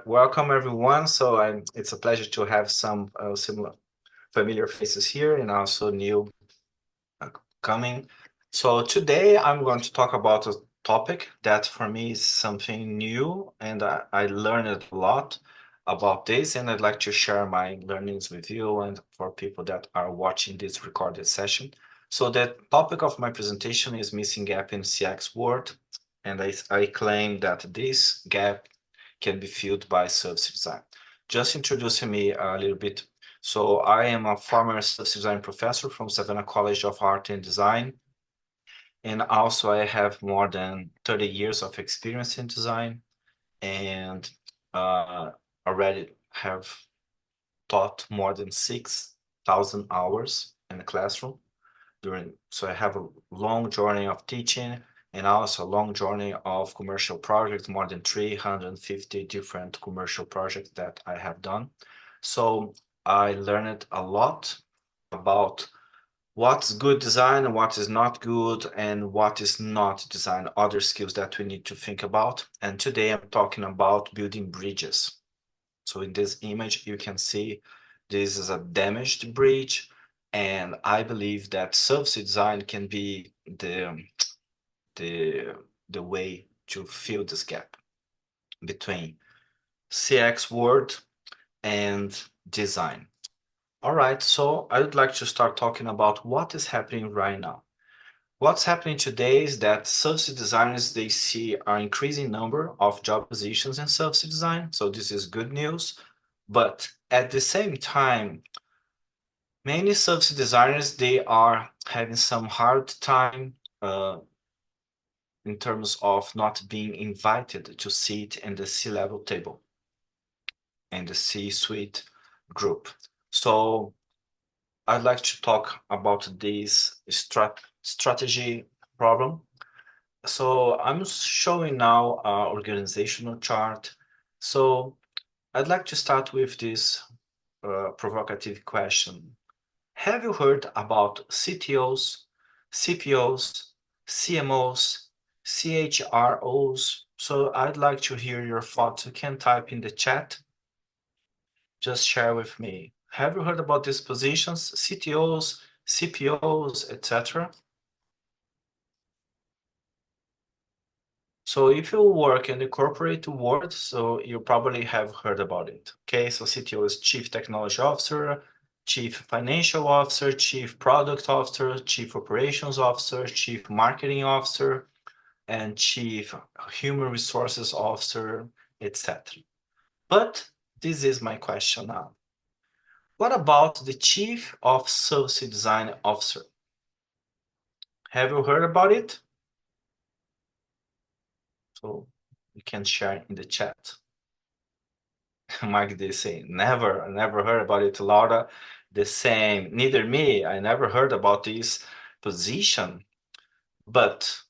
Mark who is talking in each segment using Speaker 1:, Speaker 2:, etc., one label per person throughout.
Speaker 1: Welcome everyone. It's a pleasure to have some similar familiar faces here and also new uh, coming. So today I'm going to talk about a topic that for me is something new, and I learned a lot about this, and I'd like to share my learnings with you and for people that are watching this recorded session. So the topic of my presentation is missing gap in CX world, and I claim that this gap can be filled by service design. Just introducing me a little bit. So I am a former service design professor from Savannah College of Art and Design. And also I have more than 30 years of experience in design and uh, already have taught more than 6,000 hours in the classroom so I have a long journey of teaching and also a long journey of commercial projects, more than 350 different commercial projects that I have done. So I learned a lot about what's good design and what is not good and what is not design, other skills that we need to think about. And today I'm talking about building bridges. So in this image, you can see this is a damaged bridge, and I believe that service design can be the the way to fill this gap between CX world and design. All right, so I would like to start talking about what is happening right now. What's happening today is that service designers, they see an increasing number of job positions in service design. So this is good news. But at the same time, many service designers, they are having some hard time in terms of not being invited to sit in the C-level table in the C-suite group. So I'd like to talk about this strategy problem. So I'm showing now our organizational chart. So I'd like to start with this provocative question. Have you heard about CTOs, CPOs, CMOs, CHROs? So I'd like to hear your thoughts. You can type in the chat. Just share with me. Have you heard about these positions, CTOs, CPOs, etc.? So if you work in the corporate world, so you probably have heard about it. Okay, so CTO is Chief Technology Officer, Chief Financial Officer, Chief Product Officer, Chief Operations Officer, Chief Marketing Officer, and Chief Human Resources Officer, etc. But this is my question now. What about the Chief of Service Design Officer? Have you heard about it? So you can share in the chat. Mike is saying, never, I never heard about it, Laura. The same, neither me. I never heard about this position. But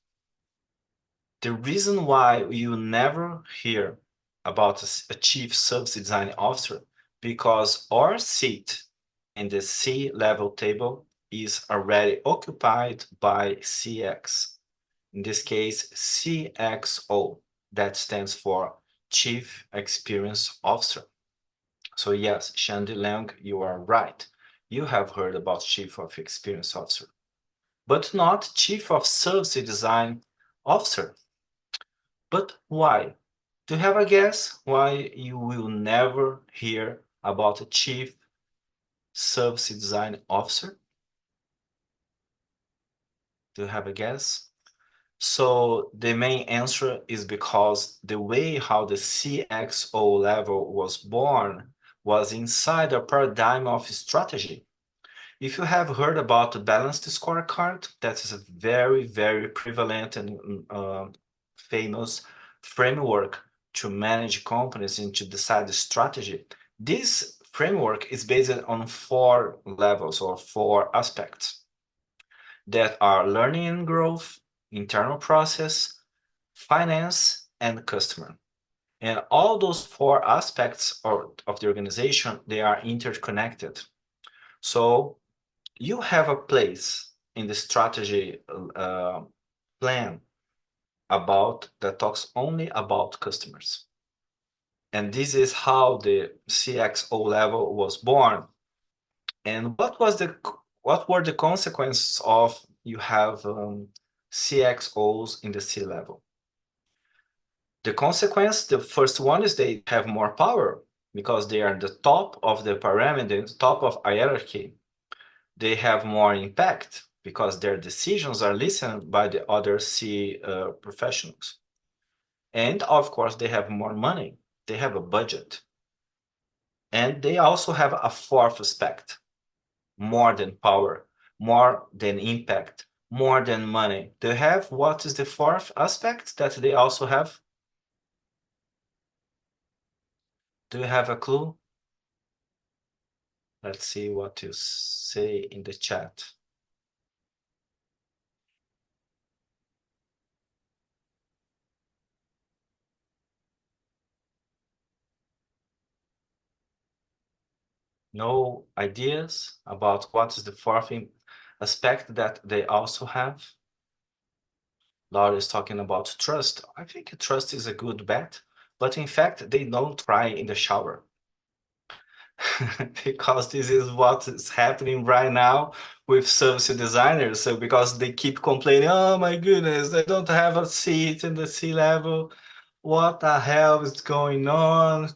Speaker 1: the reason why you never hear about a chief service design officer, because our seat in the C-level table is already occupied by CX. In this case, CXO, that stands for Chief Experience Officer. So yes, Shandy Leung, you are right. You have heard about Chief of Experience Officer, but not Chief of Service Design Officer. But why? Do you have a guess why you will never hear about a Chief Service Design Officer? Do you have a guess? So the main answer is because the way how the CXO level was born was inside a paradigm of strategy. If you have heard about the balanced scorecard, that is a very, very prevalent and famous framework to manage companies and to decide the strategy. This framework is based on 4 levels or 4 aspects that are learning and growth, internal process, finance, and customer. And all those 4 aspects of the organization, they are interconnected. So you have a place in the strategy plan about that talks only about customers. And this is how the CXO level was born. And what were the consequences of you have CXOs in the C level? The consequence, the first one is they have more power because they are the top of the pyramid, the top of hierarchy. They have more impact because their decisions are listened by the other C professionals. And of course, they have more money. They have a budget. And they also have a fourth aspect, more than power, more than impact, more than money. They have what is the fourth aspect that they also have? Do you have a clue? Let's see what you say in the chat. No ideas about what is the fourth aspect that they also have? Laura is talking about trust. I think trust is a good bet, but in fact, they don't cry in the shower. Because this is what is happening right now with service designers. So because they keep complaining, oh my goodness, I don't have a seat in the C level. What the hell is going on?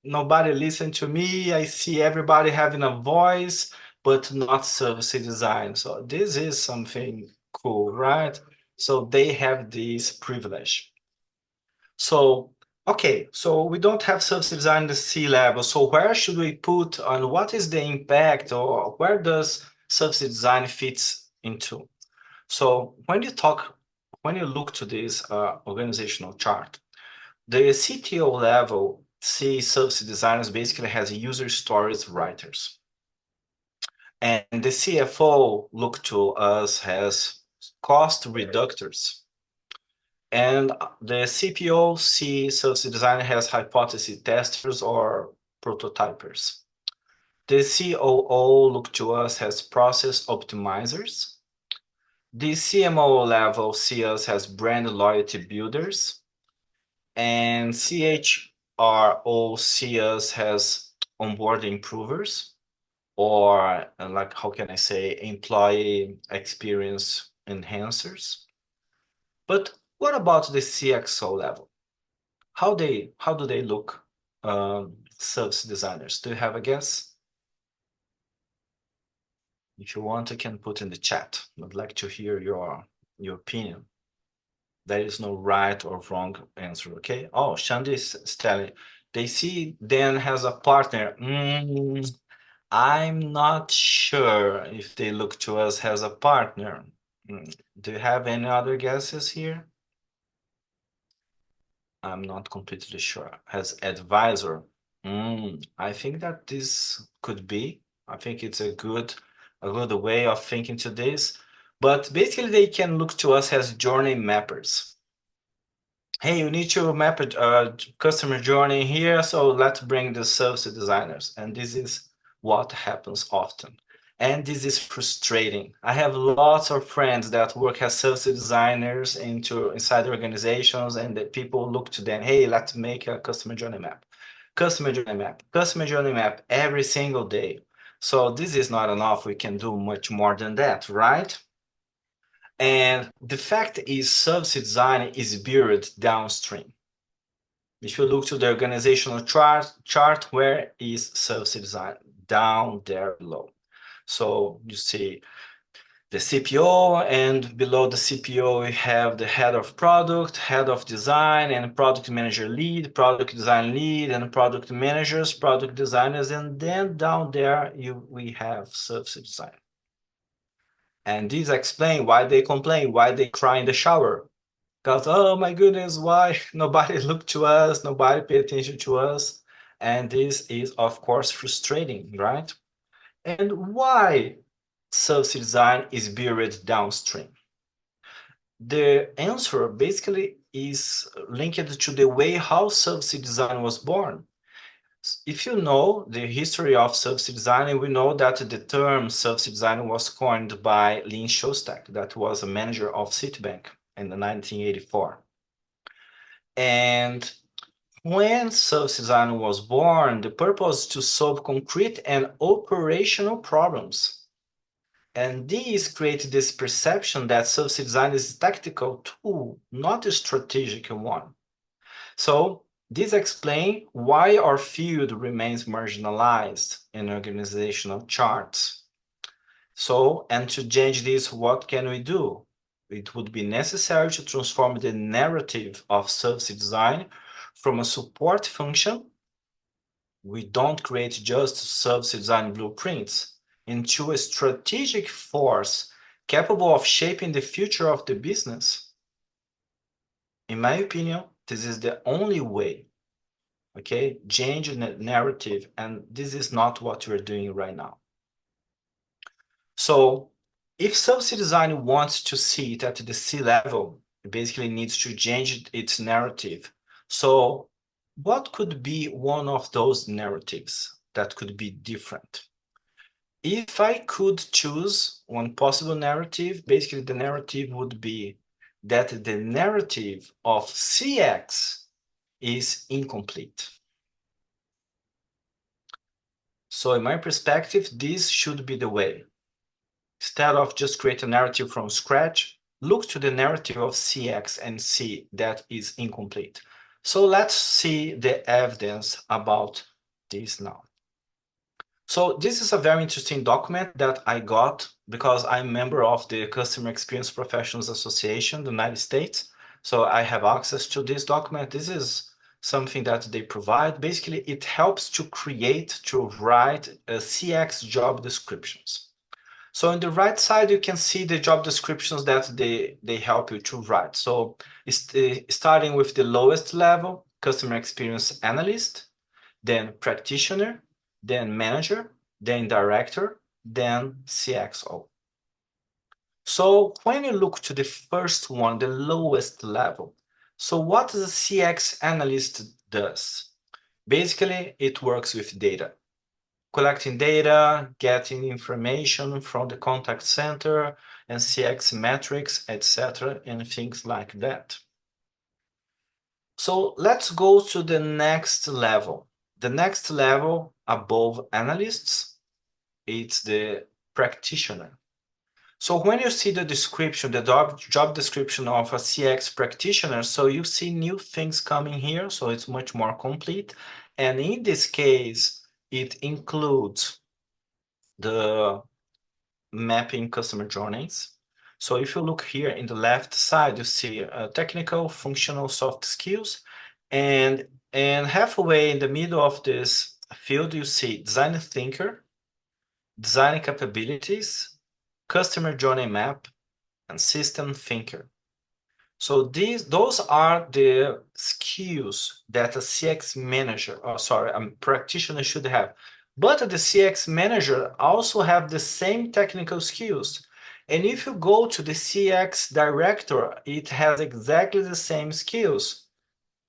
Speaker 1: Nobody listen to me. I see everybody having a voice, but not service design. So this is something cool, right? So they have this privilege. So, okay, so we don't have service design at the C level. So where should we put on what is the impact or where does service design fits into? So when you look to this organizational chart, the CTO level C service designers basically has user stories writers. And the CFO look to us as cost reductors. And the CPO C service designer has hypothesis testers or prototypers. The COO look to us as process optimizers. The CMO level see us as brand loyalty builders. And CHRO see us as onboard improvers or like, how can I say, employee experience enhancers. But what about the CXO level? How do they look, service designers? Do you have a guess? If you want, I can put in the chat. I'd like to hear your opinion. There is no right or wrong answer, okay? Oh, Shandy is telling they see Dan has a partner. I'm not sure if they look to us as a partner. Do you have any other guesses here? I'm not completely sure. As advisor, I think that this could be. I think it's a good way of thinking to this. But basically, they can look to us as journey mappers. Hey, you need to map a customer journey here, so let's bring the service designers. And this is what happens often. And this is frustrating. I have lots of friends that work as service designers inside organizations, and that people look to them, hey, let's make a customer journey map. Customer journey map, customer journey map every single day. So this is not enough. We can do much more than that, right? And the fact is, service design is buried downstream. If you look to the organizational chart, where is service design? Down there below. So you see the CPO, and below the CPO, we have the head of product, head of design, and product manager lead, product design lead, and product managers, product designers, and then down there we have service design. And these explain why they complain, why they cry in the shower. Because, oh my goodness, why nobody looked to us, nobody paid attention to us. And this is, of course, frustrating, right? And why service design is buried downstream? The answer basically is linked to the way how service design was born. If you know the history of service design, we know that the term service design was coined by Lynn Shostak, that was a manager of Citibank in 1984. And When service design was born, the purpose is to solve concrete and operational problems. And these create this perception that service design is a tactical tool, not a strategic one. So this explains why our field remains marginalized in organizational charts. So, and to change this, what can we do? It would be necessary to transform the narrative of service design from a support function. We don't create just service design blueprints into a strategic force capable of shaping the future of the business. In my opinion, this is the only way. Okay, change the narrative, and this is not what we're doing right now. So if service design wants to see it at the C level, it basically needs to change its narrative. So what could be one of those narratives that could be different? If I could choose one possible narrative, basically the narrative would be that the narrative of CX is incomplete. So in my perspective, this should be the way. Instead of just create a narrative from scratch, look to the narrative of CX and see that is incomplete. So let's see the evidence about this now. So this is a very interesting document that I got because I'm a member of the Customer Experience Professionals Association in the United States. So I have access to this document. This is something that they provide. Basically, it helps to write CX job descriptions. So on the right side, you can see the job descriptions that they help you to write. So starting with the lowest level, customer experience analyst, then practitioner, then manager, then director, then CXO. So when you look to the first one, the lowest level, so what the CX analyst does? Basically, it works with data, collecting data, getting information from the contact center and CX metrics, etc., and things like that. So let's go to the next level. The next level above analysts, it's the practitioner. So when you see the description, the job description of a CX practitioner, so you see new things coming here, so it's much more complete. And in this case, it includes the mapping customer journeys. So if you look here in the left side, you see technical, functional, soft skills, and halfway in the middle of this field, you see design thinker, design capabilities, customer journey map, and system thinker. So those are the skills that a CX manager, a practitioner should have. But the CX manager also have the same technical skills. And if you go to the CX director, it has exactly the same skills.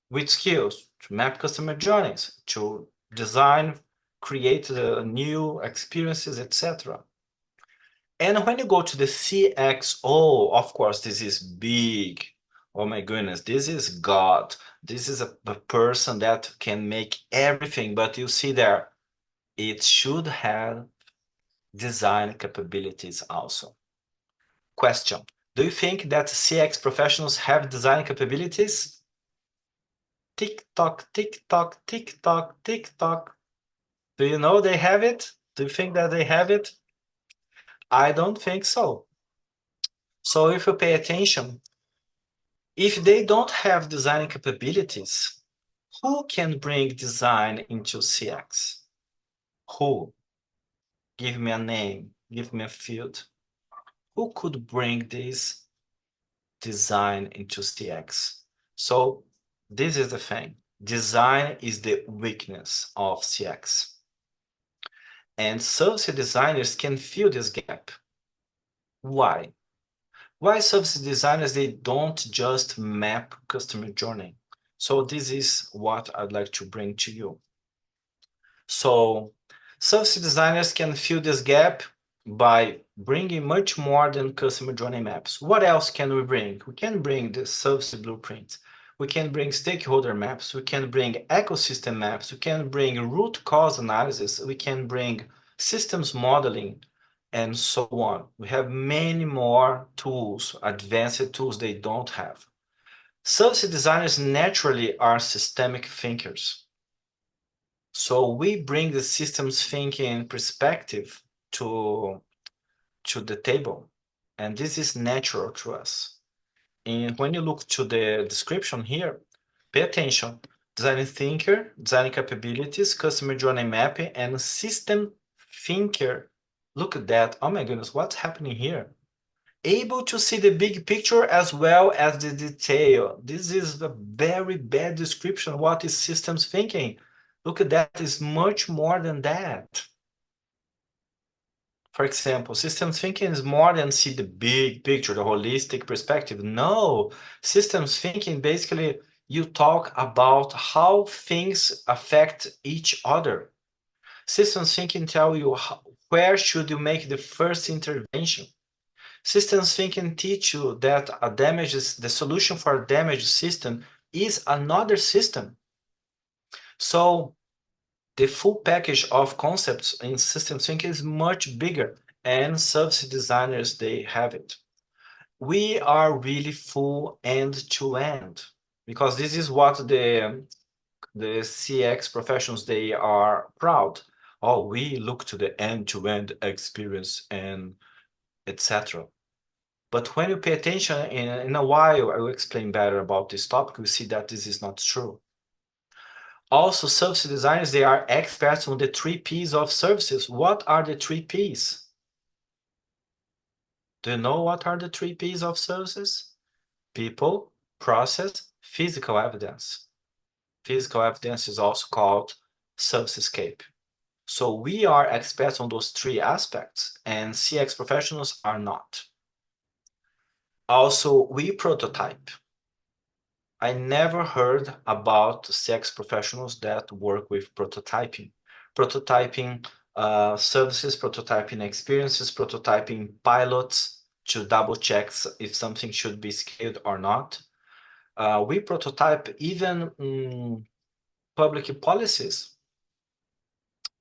Speaker 1: Which skills? To map customer journeys, to design, create new experiences, etc. And when you go to the CXO, of course, this is big. Oh my goodness, this is God. This is a person that can make everything. But you see there, it should have design capabilities also. Question: do you think that CX professionals have design capabilities? Tick tock, tick tock, tick tock, tick tock. Do you know they have it? Do you think that they have it? I don't think so. So if you pay attention, if they don't have design capabilities, who can bring design into CX? Who? Give me a name, give me a field. Who could bring this design into CX? So this is the thing. Design is the weakness of CX. And service designers can fill this gap. Why? Why service designers, they don't just map customer journey? So this is what I'd like to bring to you. So service designers can fill this gap by bringing much more than customer journey maps. What else can we bring? We can bring the service blueprint. we can bring stakeholder maps, we can bring ecosystem maps, we can bring root cause analysis, we can bring systems modeling, and so on. We have many more tools, advanced tools they don't have. Service designers naturally are systemic thinkers. So we bring the systems thinking perspective to the table, and this is natural to us. And when you look to the description here, pay attention. Design thinker, design capabilities, customer journey mapping, and system thinker. Look at that. Oh my goodness, what's happening here? Able to see the big picture as well as the detail. This is a very bad description. What is systems thinking? Look at that, it's much more than that. For example, systems thinking is more than see the big picture, the holistic perspective. No, systems thinking basically you talk about how things affect each other. Systems thinking tell you where should you make the first intervention. Systems thinking teach you that the solution for a damaged system is another system. So the full package of concepts in systems thinking is much bigger, and service designers, they have it. We are really full end to end, because this is what the CX professionals, they are proud. Oh, we look to the end to end experience and etc. But when you pay attention, in a while, I will explain better about this topic, we see that this is not true. Also, service designers, they are experts on the 3 Ps of services. What are the 3 Ps? Do you know what are the 3 Ps of services? People, process, physical evidence. Physical evidence is also called servicescape. So we are experts on those 3 aspects, and CX professionals are not. Also, we prototype. I never heard about CX professionals that work with prototyping. Prototyping services, prototyping experiences, prototyping pilots to double check if something should be scaled or not. We prototype even public policies.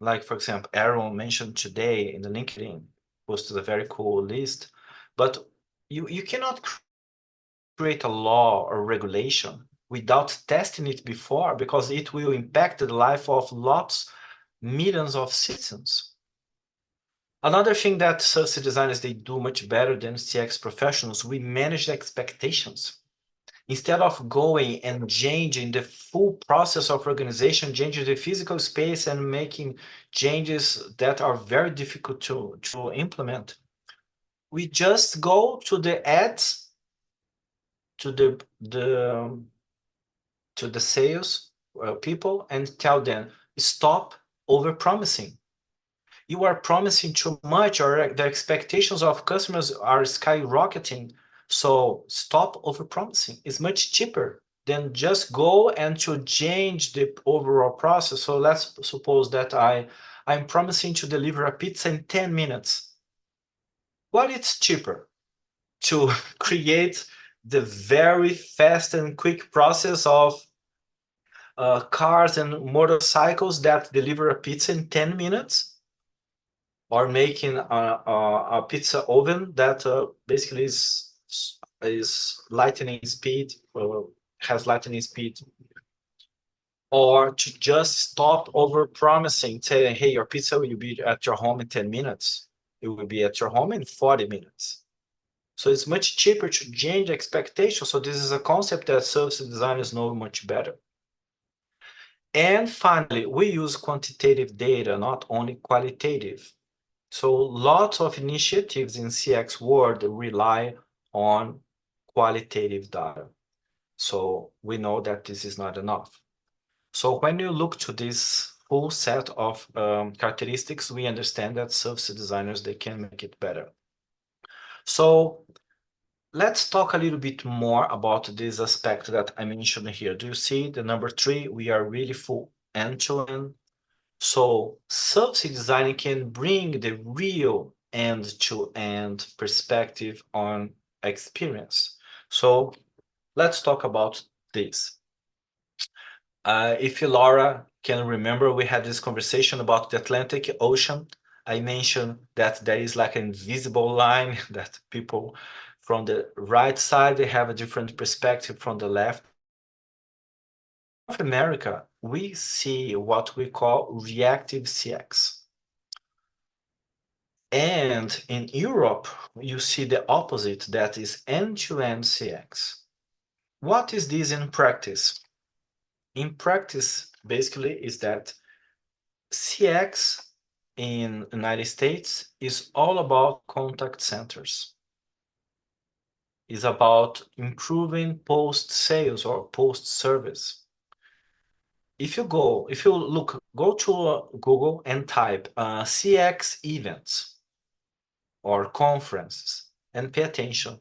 Speaker 1: Like, for example, Aaron mentioned today in the LinkedIn, posted a very cool list. But you cannot create a law or regulation without testing it before, because it will impact the life of millions of citizens. Another thing that service designers, they do much better than CX professionals, we manage expectations. Instead of going and changing the full process of organization, changing the physical space and making changes that are very difficult to implement, we just go to the ads, to the sales people, and tell them, stop over promising. You are promising too much, or the expectations of customers are skyrocketing. So stop over promising. It's much cheaper than just go and to change the overall process. So let's suppose that I'm promising to deliver a pizza in 10 minutes. What is cheaper? To create the very fast and quick process of cars and motorcycles that deliver a pizza in 10 minutes, or making a pizza oven that basically is lightning speed, has lightning speed, or to just stop over promising, saying, hey, your pizza will be at your home in 10 minutes. It will be at your home in 40 minutes. So it's much cheaper to change expectations. So this is a concept that service designers know much better. And finally, we use quantitative data, not only qualitative. So lots of initiatives in CX world rely on qualitative data. So we know that this is not enough. So when you look to this full set of characteristics, we understand that service designers, they can make it better. So let's talk a little bit more about this aspect that I mentioned here. Do you see the number 3? We are really full end-to-end. So service design can bring the real end-to-end perspective on experience. So let's talk about this. If you, Laura, can remember, we had this conversation about the Atlantic Ocean. I mentioned that there is like an invisible line that people from the right side, they have a different perspective from the left. North America, we see what we call reactive CX. And in Europe, you see the opposite, that is end-to-end CX. What is this in practice? In practice, basically, is that CX in United States is all about contact centers. Is about improving post-sales or post-service. If you go to Google and type CX events or conferences and pay attention.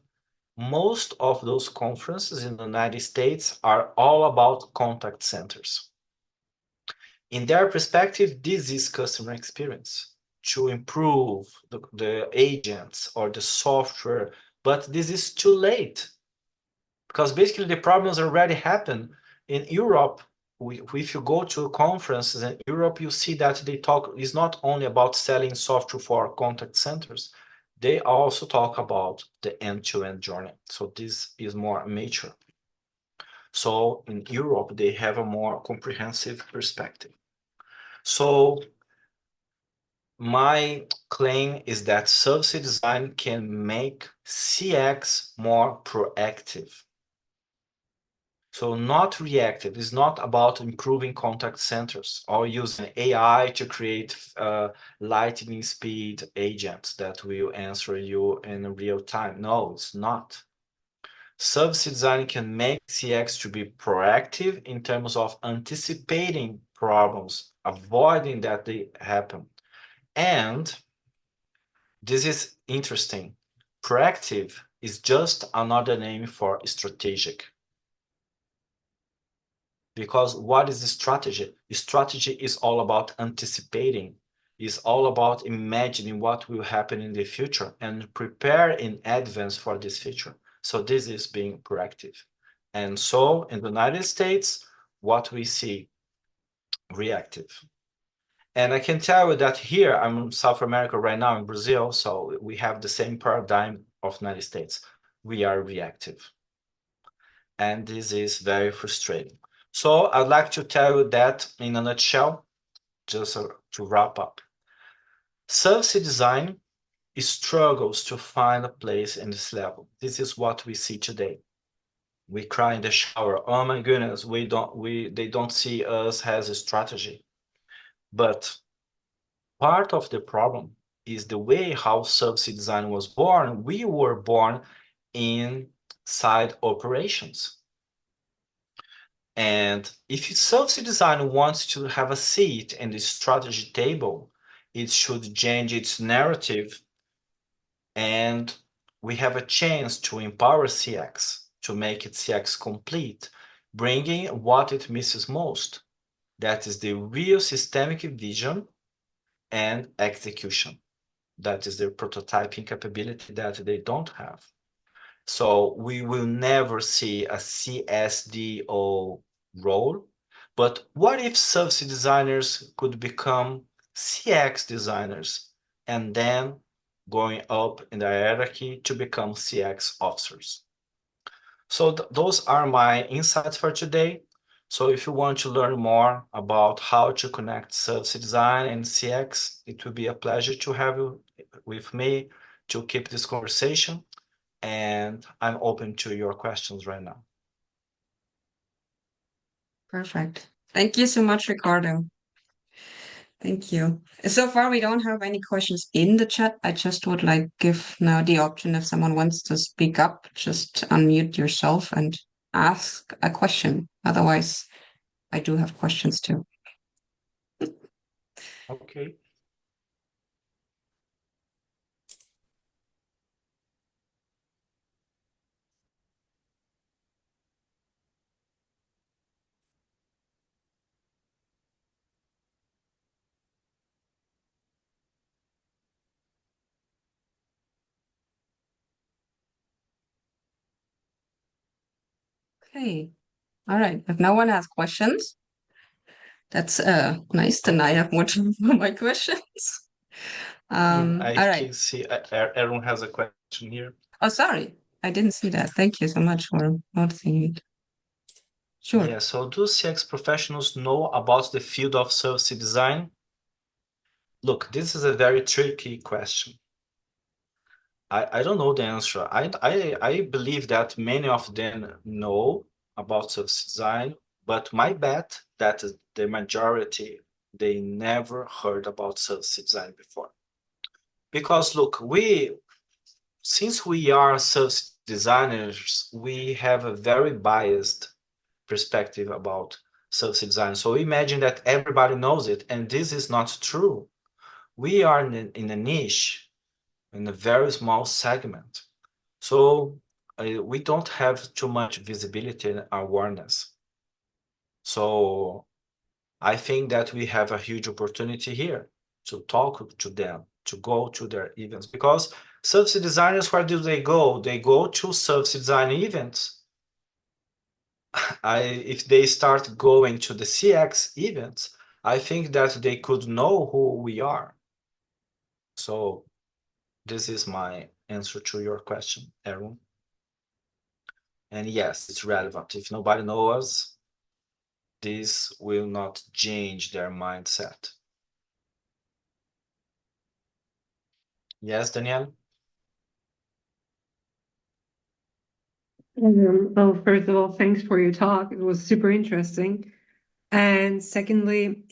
Speaker 1: Most of those conferences in the United States are all about contact centers. In their perspective, this is customer experience to improve the agents or the software, but this is too late because basically the problems already happen. In Europe, if you go to conferences in Europe, you see that they talk is not only about selling software for contact centers, they also talk about the end-to-end journey. So this is more mature. So in Europe, they have a more comprehensive perspective. So my claim is that service design can make CX more proactive. So not reactive. It's not about improving contact centers or using AI to create lightning speed agents that will answer you in real time. No, it's not. Service design can make CX to be proactive in terms of anticipating problems, avoiding that they happen. And this is interesting. Proactive is just another name for strategic. Because what is the strategy? The strategy is all about anticipating, is all about imagining what will happen in the future and prepare in advance for this future. So this is being proactive. And so in the United States, what we see, reactive. And I can tell you that here, I'm in South America right now in Brazil, so we have the same paradigm of United States. We are reactive. And this is very frustrating. So I'd like to tell you that in a nutshell, just to wrap up. Service design struggles to find a place in this level. This is what we see today. We cry in the shower, oh my goodness, they don't see us as a strategy. But part of the problem is the way how service design was born. We were born inside operations. And if service design wants to have a seat in the strategy table, it should change its narrative. And we have a chance to empower CX, to make it CX complete, bringing what it misses most. That is the real systemic vision and execution. That is the prototyping capability that they don't have. So we will never see a CSDO role. But what if service designers could become CX designers and then going up in the hierarchy to become CX officers? So those are my insights for today. So if you want to learn more about how to connect service design and CX, it will be a pleasure to have you with me to keep this conversation. And I'm open to your questions right now.
Speaker 2: Perfect. Thank you so much, Ricardo. Thank you. So far, we don't have any questions in the chat. I just would like give now the option if someone wants to speak up, just unmute yourself and ask a question. Otherwise, I do have questions too.
Speaker 1: Okay.
Speaker 2: Okay. All right. If no one has questions, that's nice. Then I
Speaker 1: Okay.
Speaker 2: have more time for my questions.
Speaker 1: I
Speaker 2: All right.
Speaker 1: can see Aaron has a question here.
Speaker 2: Oh, sorry. I didn't see that. Thank you so much for noticing it. Sure.
Speaker 1: Yeah, so do CX professionals know about the field of service design? Look, this is a very tricky question. I don't know the answer. I believe that many of them know about service design, but my bet that the majority they never heard about service design before. Because look, since we are service designers, we have a very biased perspective about service design. So imagine that everybody knows it, and this is not true. We are in a niche, in a very small segment. So we don't have too much visibility and awareness. So I think that we have a huge opportunity here to talk to them, to go to their events, because service designers, where do they go? They go to service design events. If they start going to the CX events, I think that they could know who we are. So this is my answer to your question, Aaron. And yes, it's relevant. If nobody knows us, this will not change their mindset. Yes, Danielle?
Speaker 3: Oh, first of all, thanks for your talk. It was super interesting. And secondly,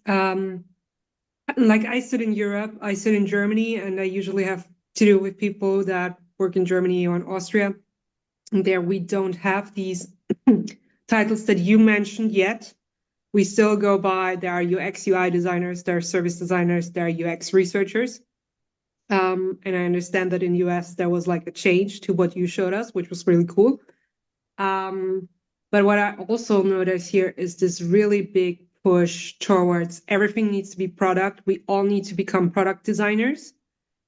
Speaker 3: like I sit in Europe, I sit in Germany, and I usually have to do with people that work in Germany or in Austria. And there we don't have these titles that you mentioned yet. We still go by, there are UX, UI designers, there are service designers, there are UX researchers. And I understand that in US there was like a change to what you showed us, which was really cool. But what I also notice here is this really big push towards everything needs to be product. We all need to become product designers.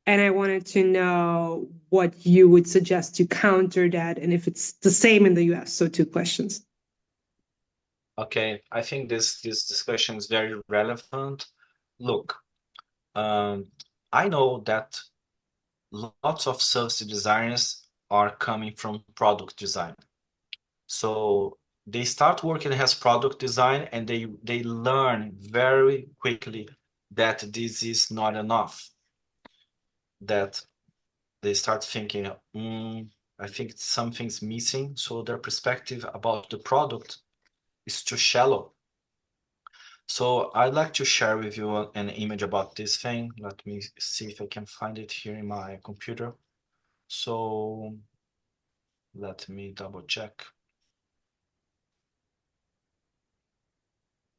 Speaker 3: And I wanted to know what you would suggest to counter that and if it's the same in the US. So two questions.
Speaker 1: Okay, I think this discussion is very relevant. Look, um, I know that lots of service designers are coming from product design. So they start working as product design and they learn very quickly that this is not enough. That they start thinking, I think something's missing. So their perspective about the product is too shallow. So I'd like to share with you an image about this thing. Let me see if I can find it here in my computer. So let me double check.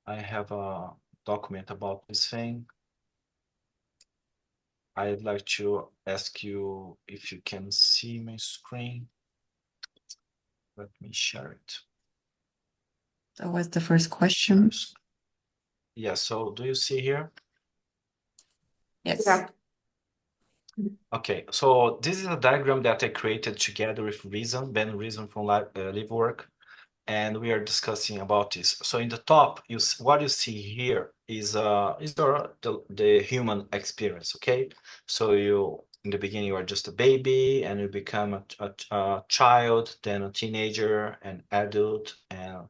Speaker 1: I have a document about this thing. I'd like to ask you if you can see my screen. Let me share it.
Speaker 2: That was the first
Speaker 1: Share.
Speaker 2: question.
Speaker 1: Yeah, so do you see here?
Speaker 2: Yes.
Speaker 3: Yeah.
Speaker 1: Okay, so this is a diagram that I created together with Ben Reason from LiveWork, and we are discussing about this. So in the top, what you see here is the human experience. Okay, so you in the beginning you are just a baby, and you become a child, then a teenager, an adult, and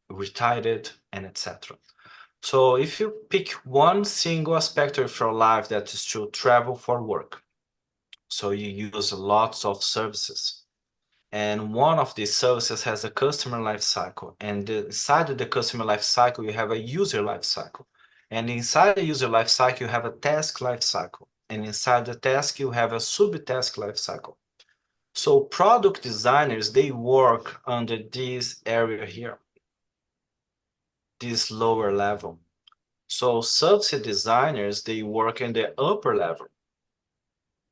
Speaker 1: retired, and etc. So if you pick one single aspect of your life that is to travel for work, so you use lots of services. And one of these services has a customer life cycle. And inside of the customer life cycle, you have a user life cycle. And inside the user life cycle, you have a task life cycle. And inside the task, you have a sub-task life cycle. So product designers, they work under this area here, this lower level. So service designers, they work in the upper level.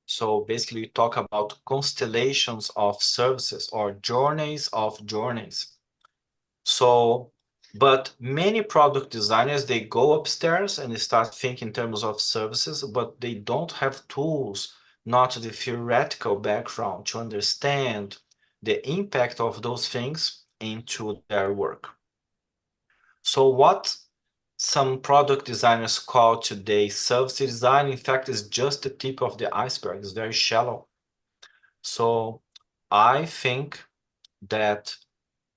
Speaker 1: So basically, we talk about constellations of services or journeys of journeys. So, but many product designers, they go upstairs and they start thinking in terms of services, but they don't have tools, not the theoretical background to understand the impact of those things into their work. So what some product designers call today service design, in fact, is just the tip of the iceberg. It's very shallow. So I think that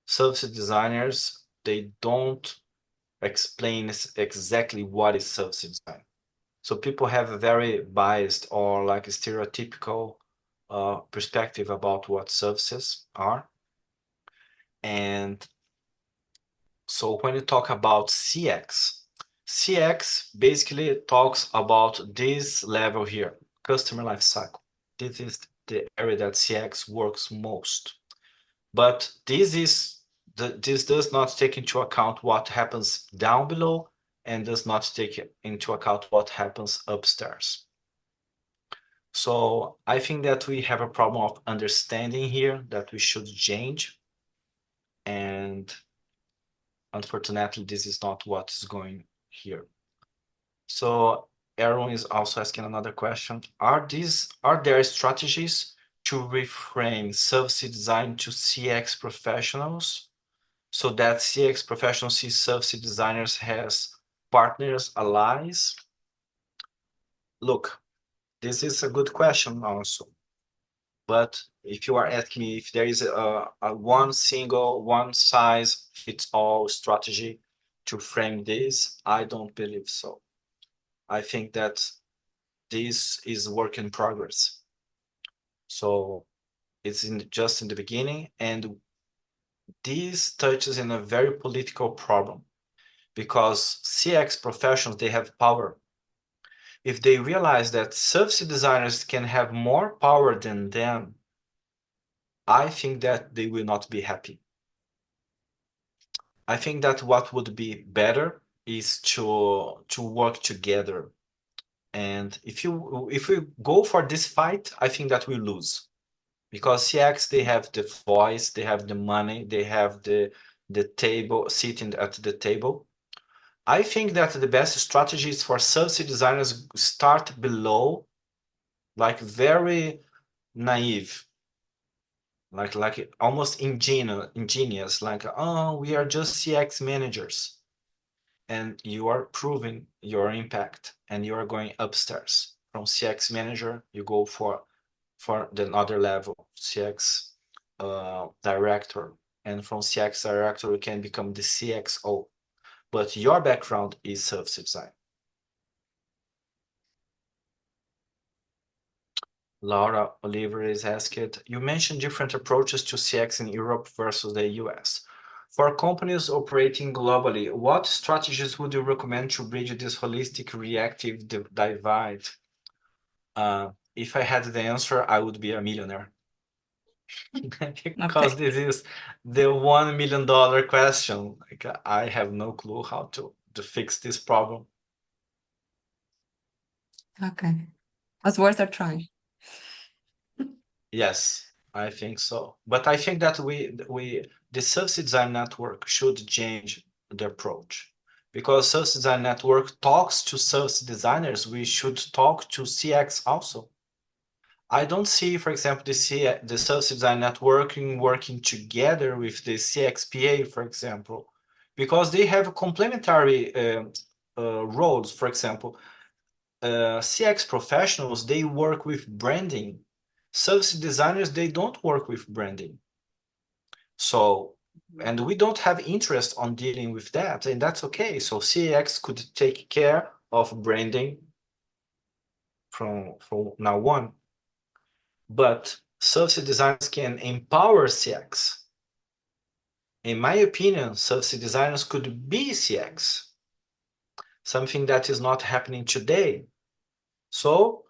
Speaker 1: service designers, they don't explain exactly what is service design. So people have a very biased or like a stereotypical perspective about what services are. And so when you talk about CX basically talks about this level here, customer life cycle. This is the area that CX works most. But this does not take into account what happens down below and does not take into account what happens upstairs. So I think that we have a problem of understanding here that we should change. And unfortunately, this is not what is going here. So Aaron is also asking another question. Are there strategies to reframe service design to CX professionals so that CX professionals see service designers as partners, allies? Look, this is a good question also. But if you are asking me if there is a one single, one size fits all strategy to frame this, I don't believe so. I think that this is work in progress. So it's just in the beginning, and this touches in a very political problem because CX professionals, they have power. If they realize that service designers can have more power than them, I think that they will not be happy. I think that what would be better is to work together. And if we go for this fight, I think that we lose. Because CX, they have the voice, they have the money, they have the table, sitting at the table. I think that the best strategy is for service designers start below, like very naive, like almost ingenious, like, oh, we are just CX managers. And you are proving your impact and you are going upstairs. From CX manager, you go for the other level, CX director. And from CX director, you can become the CXO. But your background is service design. Laura Olivarez asked, you mentioned different approaches to CX in Europe versus the US. For companies operating globally, what strategies would you recommend to bridge this holistic reactive divide? If I had the answer, I would be a millionaire. Because
Speaker 2: Okay.
Speaker 1: this is the $1 million question. Like, I have no clue how to fix this problem.
Speaker 2: Okay. Was worth a try.
Speaker 1: Yes, I think so. But I think that the service design network should change the approach. Because service design network talks to service designers, we should talk to CX also. I don't see, for example, the service design networking working together with the CXPA, for example, because they have complementary roles. For example, CX professionals, they work with branding. Service designers, they don't work with branding. So, and we don't have interest on dealing with that, and that's okay. So CX could take care of branding from now on. But service designers can empower CX. In my opinion, service designers could be CX, something that is not happening today. So,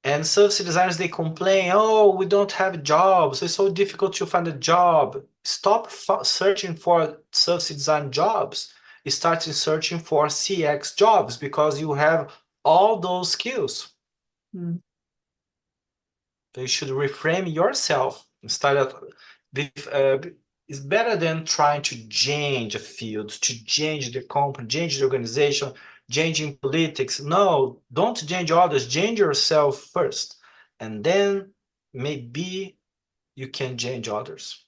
Speaker 1: and service designers, they complain, oh, we don't have jobs. It's so difficult to find a job. Stop searching for service design jobs. Start searching for CX jobs because you have all those skills.
Speaker 2: Mm.
Speaker 1: You should reframe yourself instead of it's better than trying to change a field, to change the company, change the organization, changing politics. No, don't change others, change yourself first. And then maybe you can change others.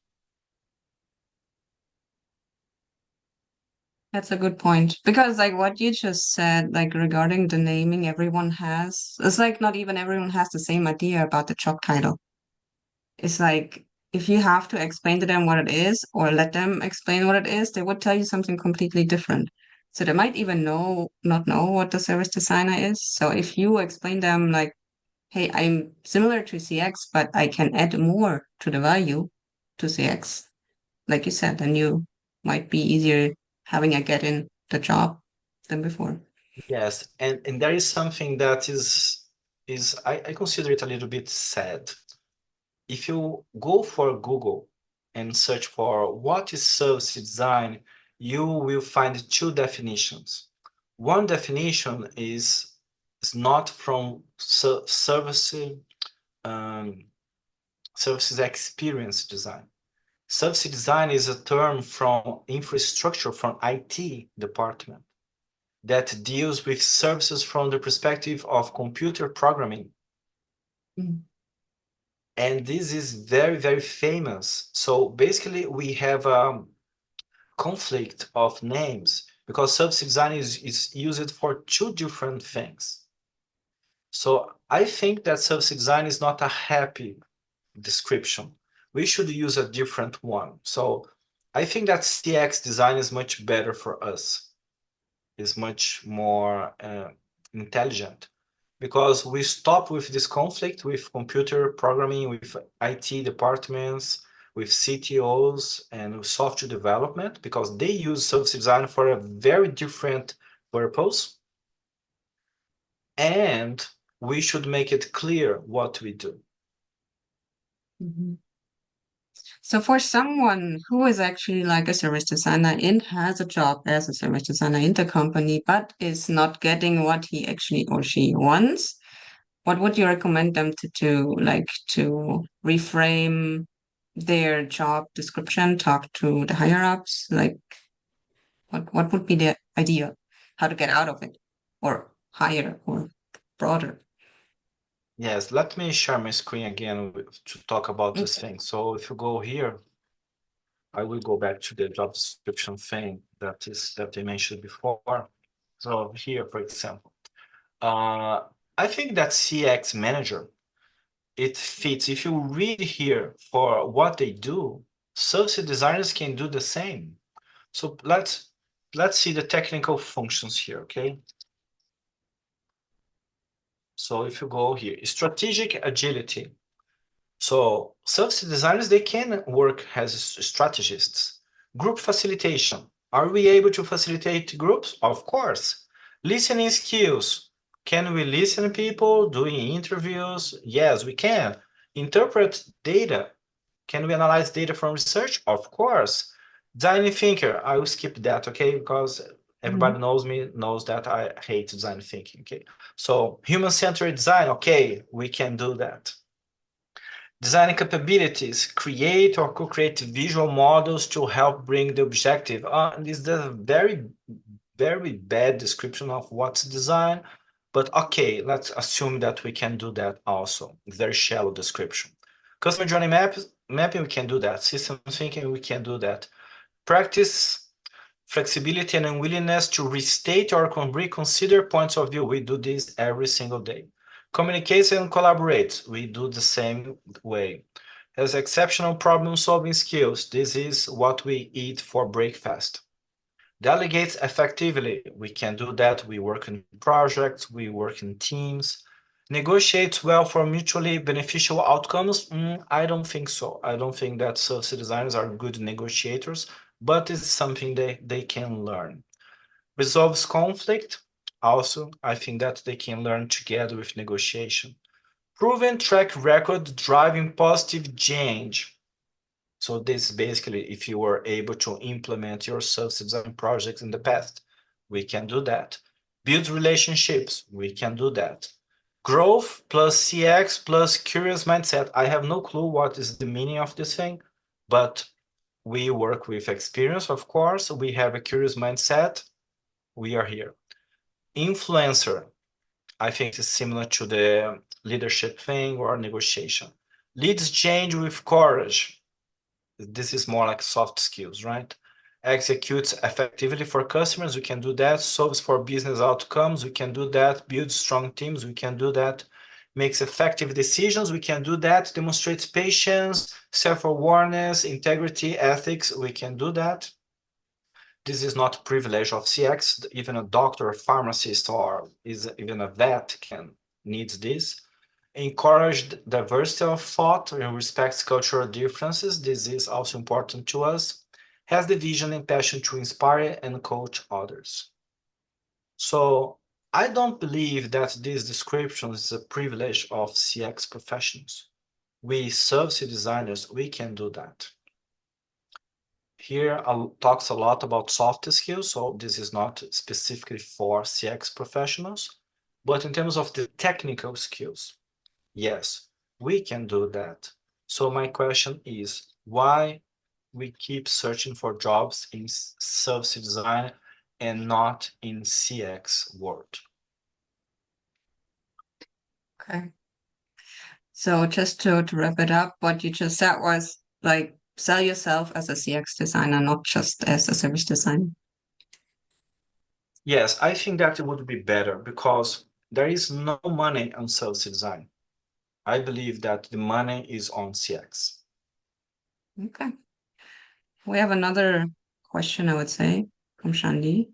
Speaker 2: That's a good point. Because like what you just said, like regarding the naming everyone has, it's like not even everyone has the same idea about the job title. It's like if you have to explain to them what it is or let them explain what it is, they would tell you something completely different. So they might even not know what the service designer is. So if you explain them like, hey, I'm similar to CX, but I can add more to the value to CX, like you said, then you might be easier having a get in the job than before.
Speaker 1: Yes, and there is something that is I consider it a little bit sad. If you go for Google and search for what is service design, you will find two definitions. One definition is not from um, services experience design. Service design is a term from infrastructure from IT department that deals with services from the perspective of computer programming.
Speaker 2: Mm.
Speaker 1: And this is very, very famous. So basically, we have a conflict of names because service design is used for two different things. So I think that service design is not a happy description. We should use a different one. So I think that CX design is much better for us, is much more intelligent because we stop with this conflict with computer programming, with IT departments, with CTOs and software development because they use service design for a very different purpose. And we should make it clear what we do.
Speaker 2: Mhm. So for someone who is actually like a service designer and has a job as a service designer in the company, but is not getting what he actually or she wants, what would you recommend them to do? Like to reframe their job description, talk to the higher ups? Like what would be the idea? How to get out of it or higher or broader?
Speaker 1: Yes, let me share my screen again to talk about this
Speaker 2: Okay.
Speaker 1: thing. So if you go here, I will go back to the job description thing that I mentioned before. So here, for example, I think that CX manager, it fits. If you read here for what they do, service designers can do the same. So let's see the technical functions here, okay? So if you go here, strategic agility. So service designers, they can work as strategists. Group facilitation. Are we able to facilitate groups? Of course. Listening skills. Can we listen to people doing interviews? Yes, we can. Interpret data. Can we analyze data from research? Of course. Design thinker. I will skip that, okay? Because everybody knows me, knows that I hate design thinking, okay? So human-centered design, okay, we can do that. Design capabilities, create or co-create visual models to help bring the objective. This is a very, very bad description of what's design, but okay, let's assume that we can do that also. Very shallow description. Customer journey mapping, we can do that. System thinking, we can do that. Practice flexibility and unwillingness to restate or reconsider points of view. We do this every single day. Communicate and collaborate. We do the same way. Has exceptional problem-solving skills. This is what we eat for breakfast. Delegates effectively. We can do that. We work in projects. We work in teams. Negotiates well for mutually beneficial outcomes. I don't think so. I don't think that service designers are good negotiators, but it's something they can learn. Resolves conflict. Also, I think that they can learn together with negotiation. Proven track record driving positive change. So this basically, if you were able to implement your service design projects in the past, we can do that. Build relationships, we can do that. Growth plus CX plus curious mindset. I have no clue what is the meaning of this thing, but we work with experience, of course. We have a curious mindset. We are here. Influencer, I think is similar to the leadership thing or negotiation. Leads change with courage. This is more like soft skills, right? executes effectively for customers, we can do that. Solves for business outcomes, we can do that. Builds strong teams, we can do that. Makes effective decisions, we can do that. Demonstrates patience, self-awareness, integrity, ethics, we can do that. This is not a privilege of CX. Even a doctor, a pharmacist, or even a vet needs this. Encourage diversity of thought and respects cultural differences. This is also important to us. Has the vision and passion to inspire and coach others. So I don't believe that this description is a privilege of CX professionals. We service designers, we can do that. Here talks a lot about soft skills, so this is not specifically for CX professionals, but in terms of the technical skills, yes, we can do that. So my question is, why we keep searching for jobs in service design and not in CX world?
Speaker 2: Okay. So just to wrap it up, what you just said was like sell yourself as a CX designer, not just as a service designer.
Speaker 1: Yes, I think that it would be better because there is no money on service design. I believe that the money is on CX.
Speaker 2: Okay. We have another question, I would say, from Shandi.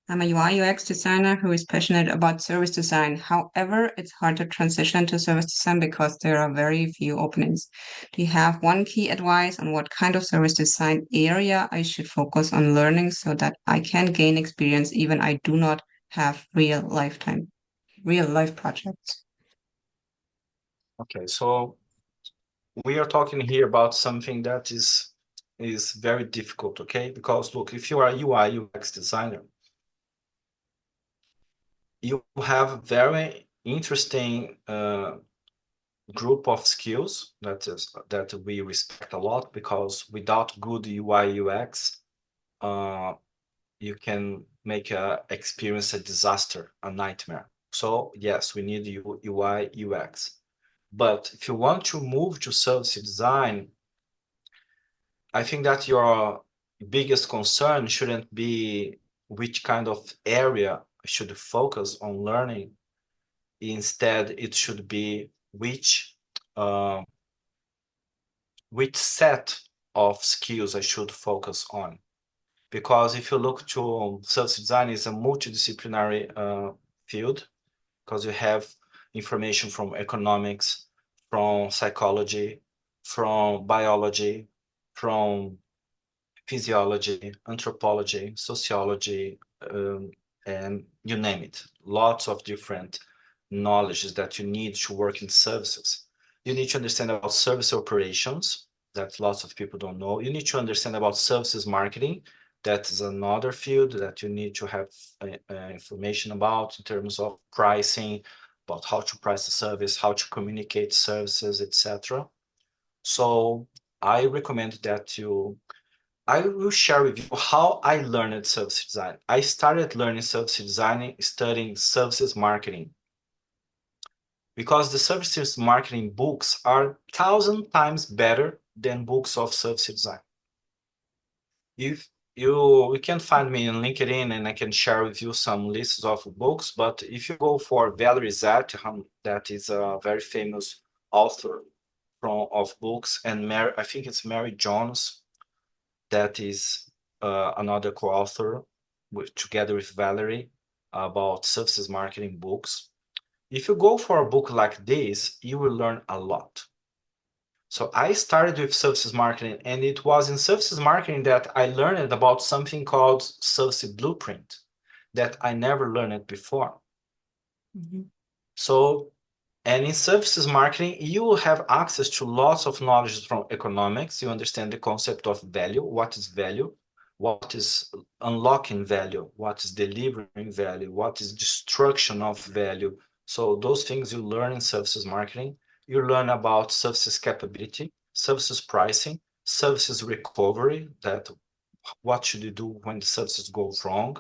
Speaker 2: I'm a UI UX designer who is passionate about service design. However, it's hard to transition to service design because there are very few openings. Do you have one key advice on what kind of service design area I should focus on learning so that I can gain experience even I do not have real life projects?
Speaker 1: Okay, so we are talking here about something that is very difficult, okay? Because look, if you are a UI UX designer, you have very interesting group of skills that we respect a lot, because without good UI UX, you can make a experience a disaster, a nightmare. So yes, we need UI UX. But if you want to move to service design, I think that your biggest concern shouldn't be which kind of area I should focus on learning. Instead, it should be uh, which set of skills I should focus on. Because if you look to service design is a multidisciplinary field, because you have information from economics, from psychology, from biology, from physiology, anthropology, sociology, and you name it. Lots of different knowledges that you need to work in services. You need to understand about service operations that lots of people don't know. You need to understand about services marketing. That is another field that you need to have information about in terms of pricing, about how to price a service, how to communicate services, etc. So I recommend that I will share with you how I learned service design. I started learning service design studying services marketing, because the services marketing books are 1,000 times better than books of service design. If you can find me on LinkedIn and I can share with you some lists of books, but if you go for Valerie Zatham, that is a very famous author of books, and I think it's Mary Jones, that is another co-author together with Valerie about services marketing books. If you go for a book like this, you will learn a lot. So I started with services marketing, and it was in services marketing that I learned about something called service blueprint that I never learned before.
Speaker 2: Mm-hmm.
Speaker 1: So, and in services marketing, you will have access to lots of knowledge from economics. You understand the concept of value, what is value, what is unlocking value, what is delivering value, what is destruction of value. So those things you learn in services marketing. You learn about services capability, services pricing, services recovery, that what should you do when the services go wrong.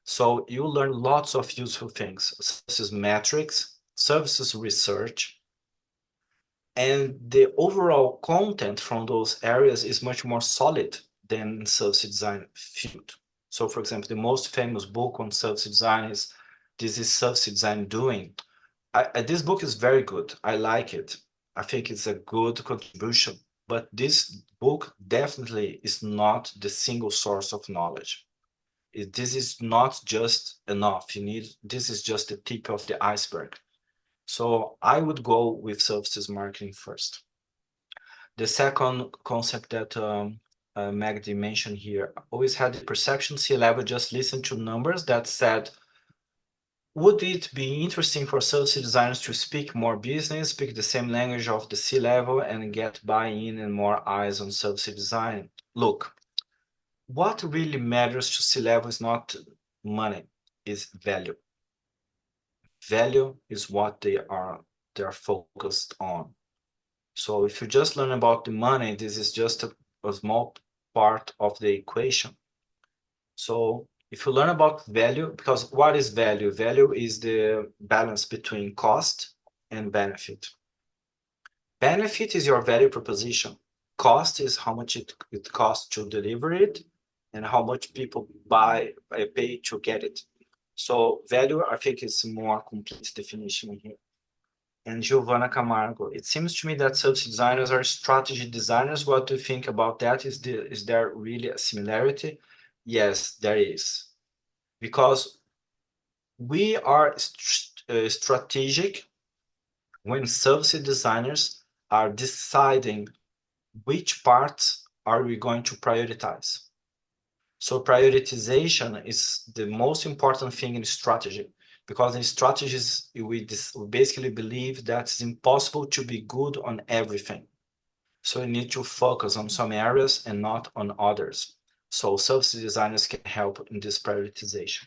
Speaker 1: So you learn lots of useful things, services metrics, services research, and the overall content from those areas is much more solid than in service design field. So for example, the most famous book on service design is This is Service Design Doing. This book is very good. I like it. I think it's a good contribution, but this book definitely is not the single source of knowledge. This is not just enough. This is just the tip of the iceberg. So I would go with services marketing first. The second concept that Magdi mentioned here, always had the perception C-level just listened to numbers that said, would it be interesting for service designers to speak more business, speak the same language of the C-level and get buy-in and more eyes on service design? Look, what really matters to C-level is not money, is value. Value is what they're focused on. So if you just learn about the money, this is just a small part of the equation. So if you learn about value, because what is value? Value is the balance between cost and benefit. Benefit is your value proposition. Cost is how much it costs to deliver it and how much people pay to get it. So value, I think, is a more complete definition here. And Giovanna Camargo, it seems to me that service designers are strategy designers. What do you think about that? Is there really a similarity? Yes, there is. Because we are strategic when service designers are deciding which parts are we going to prioritize. So prioritization is the most important thing in strategy, because in strategies, we basically believe that it's impossible to be good on everything. So you need to focus on some areas and not on others. So service designers can help in this prioritization.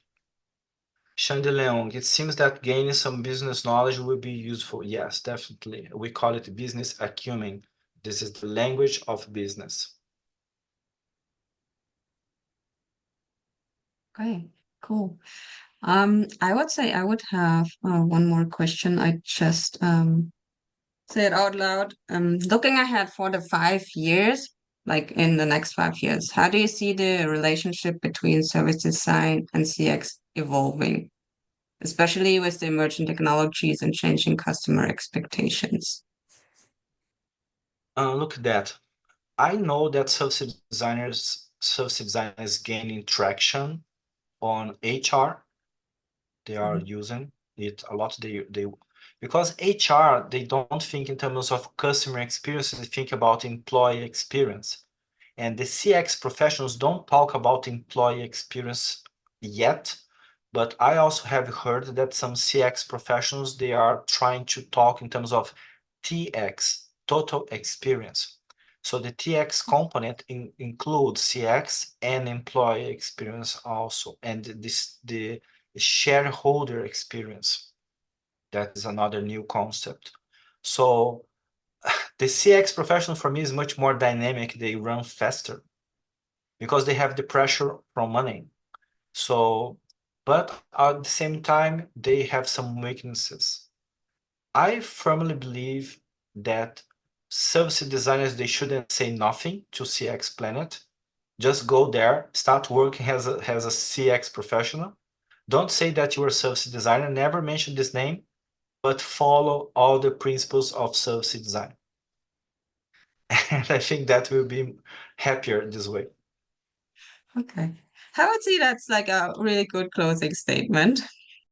Speaker 1: Xande Leong, it seems that gaining some business knowledge will be useful. Yes, definitely. We call it business acumen. This is the language of business.
Speaker 2: Okay, cool. I would say I would have one more question. I just say it out loud. Looking ahead for the 5 years, like in the next 5 years, how do you see the relationship between service design and CX evolving, especially with the emerging technologies and changing customer expectations?
Speaker 1: Look at that. I know that service design is gaining traction on HR. They are using it a lot. Because HR, they don't think in terms of customer experience, they think about employee experience. And the CX professionals don't talk about employee experience yet, but I also have heard that some CX professionals, they are trying to talk in terms of TX, total experience. So the TX component includes CX and employee experience also, and the shareholder experience. That is another new concept. So the CX professional for me is much more dynamic. They run faster because they have the pressure from money. So, but at the same time, they have some weaknesses. I firmly believe that service designers, they shouldn't say nothing to CX Planet. Just go there, start working as a CX professional. Don't say that you're a service designer, never mention this name, but follow all the principles of service design. And I think that will be happier this way.
Speaker 2: Okay. I would say that's like a really good closing statement.